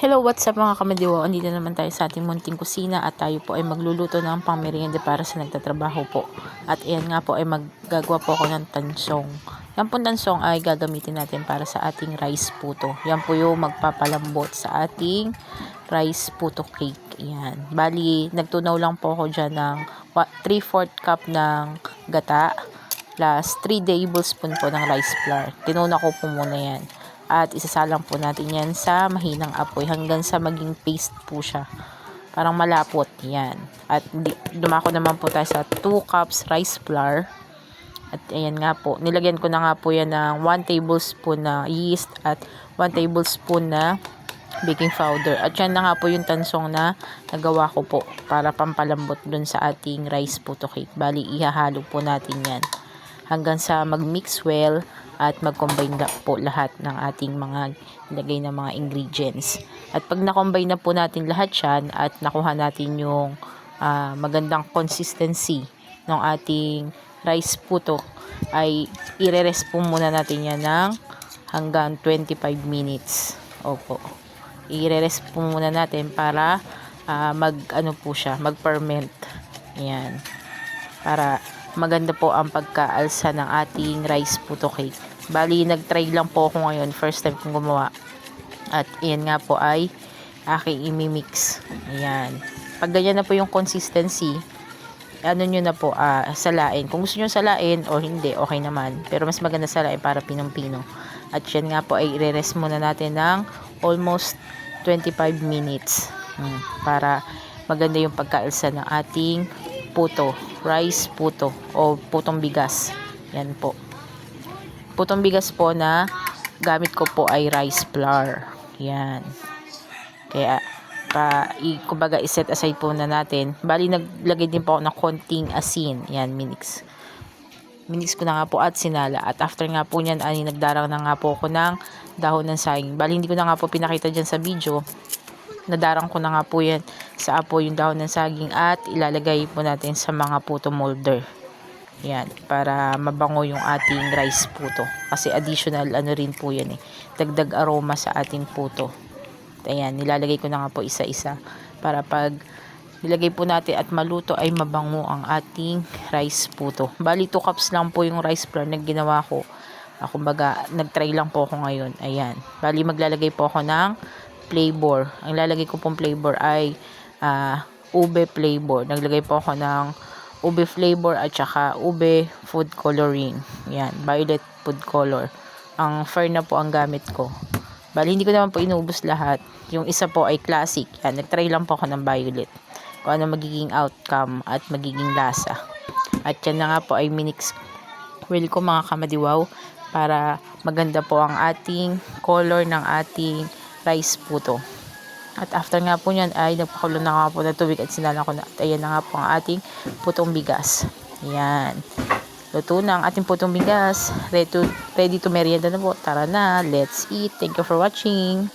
Hello, what's up mga kamadiwa? Andito naman tayo sa ating munting kusina at tayo po ay magluluto ng pangmerienda para sa nagtatrabaho po. At ayan nga po ay maggagawa po ako ng tansong. Yan po tansong ay gagamitin natin para sa ating rice puto. Yan po yung magpapalambot sa ating rice puto cake. Yan. Bali, nagtunaw lang po ako dyan ng 3/4 cup ng gata plus 3 tablespoon po ng rice flour. Tinuna ko po muna yan. At isasalang po natin yan sa mahinang apoy hanggang sa maging paste po siya. Parang malapot. Yan. At dumako naman po tayo sa 2 cups rice flour. At ayan nga po. Nilagyan ko na nga po yan ng 1 tablespoon na yeast at 1 tablespoon na baking powder. At yan na nga po yung tansong na nagawa ko po para pampalambot dun sa ating rice puto cake. Bali, ihahalo po natin yan hanggang sa mag-mix well at mag-combine na po lahat ng ating mga ilagay na mga ingredients. At pag na-combine na po natin lahat yan at nakuha natin yung magandang consistency ng ating rice puto, ay i-rest po muna natin yan ng hanggang 25 minutes. Opo. I-rest po muna natin para mag-ferment. Ayan. Para maganda po ang pagkaalsa ng ating rice puto cake. Bali, nag-try lang po ako ngayon. First time kong gumawa. At yan nga po ay aking imimix. Ayan. Pag ganyan na po yung consistency, ano nyo na po, salain. Kung gusto nyo salain o hindi, okay naman. Pero mas maganda salain para pinong-pino. At yan nga po ay i-rest muna natin ng almost 25 minutes. Para maganda yung pagkaalsa ng ating puto, rice puto o putong bigas. Yan po. Putong bigas po na gamit ko po ay rice flour. Yan. Kaya kumbaga i-set aside po na natin. Bali, naglagay din po ako ng konting asin. Yan, minix ko na nga po at sinala. At after nga po niyan, nagdarang na nga po ako ng dahon ng saging. Bali, hindi ko na nga po pinakita dyan sa video. Nadarang ko na nga po yan sa apoy yung dahon ng saging at ilalagay po natin sa mga puto molder. Yan, para mabango yung ating rice puto. Kasi additional rin po yan dagdag aroma sa ating puto. Ayan, nilalagay ko na nga po isa-isa para pag nilagay po natin at maluto ay mabango ang ating rice puto. Bali, 2 cups lang po yung rice flour na ginawa ko. Kumbaga, nag-try lang po ako ngayon. Ayan. Bali, maglalagay po ako ng flavor. Ang lalagay ko pong flavor ay ube flavor. Naglagay po ako ng ube flavor at saka ube food coloring. Yan, violet food color. Ang fair na po ang gamit ko. Bali, hindi ko naman po inubos lahat. Yung isa po ay classic. Yan, nagtry lang po ako ng violet. Kung ano magiging outcome at magiging lasa. At yan na nga po ay minix well ko mga kamadiwaw para maganda po ang ating color ng ating rice puto. At after nga po nyan ay nagpakulo na nga po na tubig at sinala ko na. At ayan na nga po ang ating putong bigas. Ayan. Luto na ang ating putong bigas. Ready to merienda na po. Tara na. Let's eat. Thank you for watching.